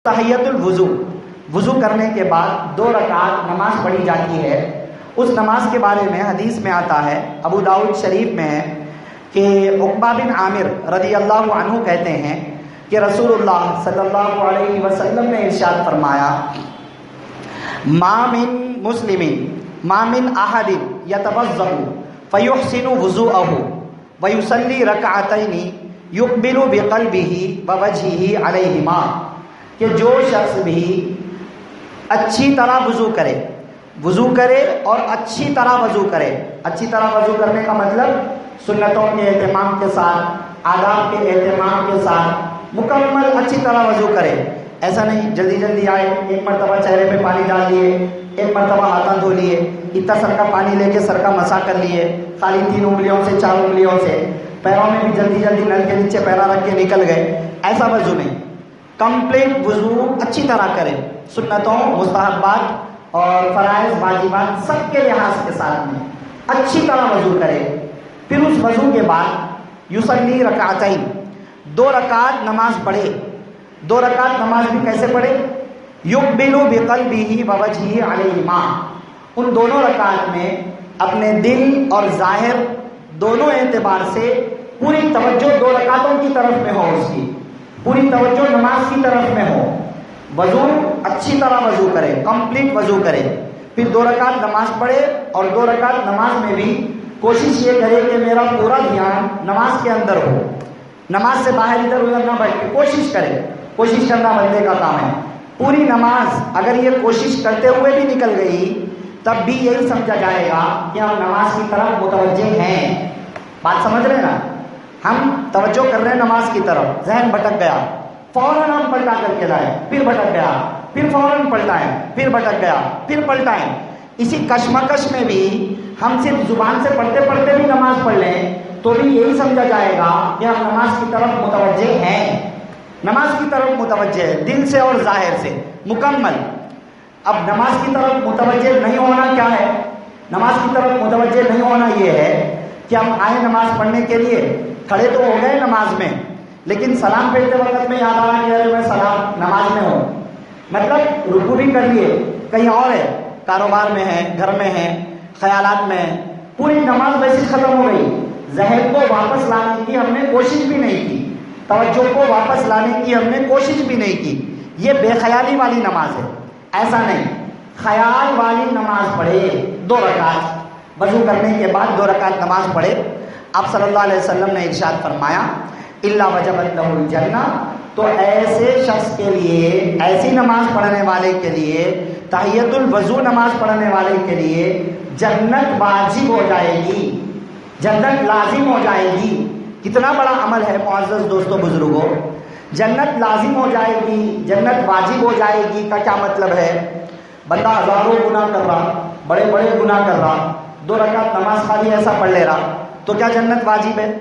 تحیۃ الوضو، وضو کرنے کے بعد 2 رکعت نماز پڑھی جاتی ہے۔ اس نماز کے بارے میں حدیث میں آتا ہے، ابو داؤد شریف میں ہے کہ عقبہ بن عامر رضی اللہ عنہ کہتے ہیں کہ رسول اللہ صلی اللہ علیہ وسلم نے ارشاد فرمایا، ما من مسلم ما من احد یتوضأ فیحسن وضوءہ ویصلی رکعتین یقبل بقلبہ ووجہہ علیہما، کہ جو شخص بھی اچھی طرح وضو کرے اور اچھی طرح وضو کرے۔ اچھی طرح وضو کرنے کا مطلب سنتوں کے اہتمام کے ساتھ، آداب کے اہتمام کے ساتھ مکمل اچھی طرح وضو کرے۔ ایسا نہیں جلدی جلدی آئے، ایک مرتبہ چہرے پہ پانی ڈال لیے، ایک مرتبہ ہاتھ دھو لیے، اتنا سر کا پانی لے کے سر کا مسا کر لیے، خالی 3 انگلیوں سے 4 انگلیوں سے، پیروں میں بھی جلدی جلدی نل کے نیچے پیرا رکھ کے نکل گئے، ایسا وضو نہیں۔ کمپلیٹ وضو اچھی طرح کرے، سنتوں، مستحبات اور فرائض واجبات سب کے لحاظ کے ساتھ میں اچھی طرح وضو کرے۔ پھر اس وضو کے بعد یصلی رکعتین، 2 رکعت نماز پڑھے۔ 2 رکعت نماز بھی کیسے پڑھے؟ یقبل بقلبہ ووجہہ علیہما، ان دونوں رکعت میں اپنے دل اور ظاہر دونوں اعتبار سے پوری توجہ 2 رکعتوں کی طرف میں ہو، اس کی پوری توجہ نماز کی طرف میں ہو۔ وضو اچھی طرح وضو کرے، کمپلیٹ وضو کرے، پھر 2 رکعت نماز پڑھے، اور 2 رکعت نماز میں بھی کوشش یہ کرے کہ میرا پورا دھیان نماز کے اندر ہو، نماز سے باہر ادھر ادھر نہ بیٹھ کے کوشش کرے۔ کوشش کرنا بندے کا کام ہے۔ پوری نماز اگر یہ کوشش کرتے ہوئے بھی نکل گئی تب بھی یہی سمجھا جائے گا کہ ہم نماز کی طرف متوجہ ہیں۔ بات سمجھ رہے ہیں نا؟ ہم توجہ کر رہے ہیں نماز کی طرف، ذہن بھٹک گیا، فوراً ہم پلٹا کر کے لائے، پھر بھٹک گیا، پھر فوراً پلٹائیں، پھر بھٹک گیا، پھر پلٹائیں۔ اسی کشمکش میں بھی ہم صرف زبان سے پڑھتے پڑھتے بھی نماز پڑھ لیں تو بھی یہی سمجھا جائے گا کہ ہم نماز کی طرف متوجہ ہیں، نماز کی طرف متوجہ ہے، دل سے اور ظاہر سے مکمل۔ اب نماز کی طرف متوجہ نہیں ہونا کیا ہے؟ نماز کی طرف متوجہ نہیں ہونا یہ ہے کہ ہم آئے نماز پڑھنے کے لیے، کھڑے تو ہو گئے نماز میں، لیکن سلام پھیرتے وقت میں یاد آ رہا کہ ارے میں سلام نماز میں ہوں، مطلب رکوع بھی کر لیے، کہیں اور ہے، کاروبار میں ہے، گھر میں ہے، خیالات میں ہے، پوری نماز ویسی ختم ہو گئی، ذہن کو واپس لانے کی ہم نے کوشش بھی نہیں کی، توجہ کو واپس لانے کی ہم نے کوشش بھی نہیں کی۔ یہ بے خیالی والی نماز ہے۔ ایسا نہیں، خیال والی نماز پڑھے، 2 رکعت وضو کرنے کے بعد 2 رکعت نماز پڑھے۔ آپ صلی اللہ علیہ وسلم نے ارشاد فرمایا، الا وجبت لہ الجنہ، تو ایسے شخص کے لیے، ایسی نماز پڑھنے والے کے لیے، تحیۃ الوضو نماز پڑھنے والے کے لیے جنت واجب ہو جائے گی، جنت لازم ہو جائے گی۔ کتنا بڑا عمل ہے معزز دوستو بزرگوں، جنت لازم ہو جائے گی، جنت واجب ہو جائے گی کا کیا مطلب ہے؟ بندہ ہزاروں گناہ کر رہا، بڑے بڑے گناہ کر رہا، 2 رکعت نماز خالی ایسا پڑھ لے رہا، تو کیا جنت واجب ہے؟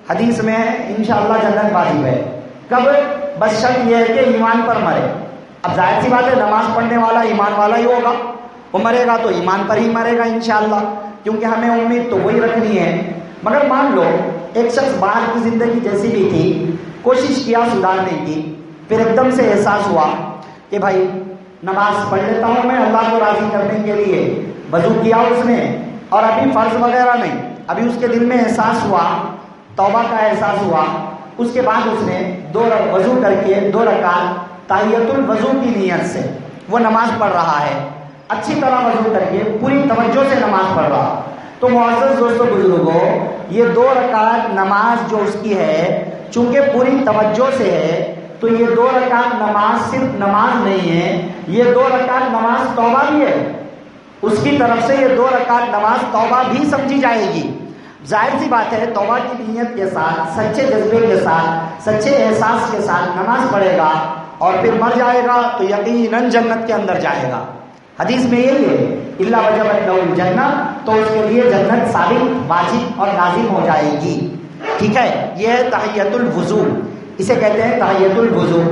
حدیث میں ہے انشاءاللہ جنت واجب ہے۔ کب؟ بس شرط یہ ہے کہ ایمان پر مرے۔ اب ظاہر سی بات ہے نماز پڑھنے والا ایمان والا ہی ہوگا، وہ مرے گا تو ایمان پر ہی مرے گا انشاءاللہ، کیونکہ ہمیں امید تو وہی رکھنی ہے۔ مگر مان لو ایک شخص باہر کی زندگی جیسی بھی تھی، کوشش کیا سدھارنے کی، پھر ایک دم سے احساس ہوا کہ بھائی نماز پڑھ لیتا ہوں میں اللہ کو راضی کرنے کے لیے، وضو کیا اس نے، اور ابھی فرض وغیرہ نہیں، ابھی اس کے دل میں احساس ہوا، توبہ کا احساس ہوا، اس کے بعد اس نے 2 وضو کر کے 2 رکعت تحیۃ الوضو کی نیت سے وہ نماز پڑھ رہا ہے، اچھی طرح وضو کر کے پوری توجہ سے نماز پڑھ رہا۔ تو معزز دوستو بزرگوں، یہ 2 رکعت نماز جو اس کی ہے، چونکہ پوری توجہ سے ہے، تو یہ 2 رکعت نماز صرف نماز نہیں ہے، یہ 2 رکعت نماز توبہ بھی ہے، اس کی طرف سے یہ 2 رکعت نماز توبہ بھی سمجھی جائے گی۔ ظاہر سی بات ہے توبہ کی نیت کے ساتھ، سچے جذبے کے ساتھ، سچے احساس کے ساتھ نماز پڑھے گا اور پھر مر جائے گا تو یقیناً جنت کے اندر جائے گا۔ حدیث میں یہی ہے، الا وجبت لہ الجنہ، تو اس کے لیے جنت ثابت، واجب اور لازم ہو جائے گی۔ ٹھیک ہے، یہ ہے تحیۃ الوضو، اسے کہتے ہیں تحیۃ الوضو۔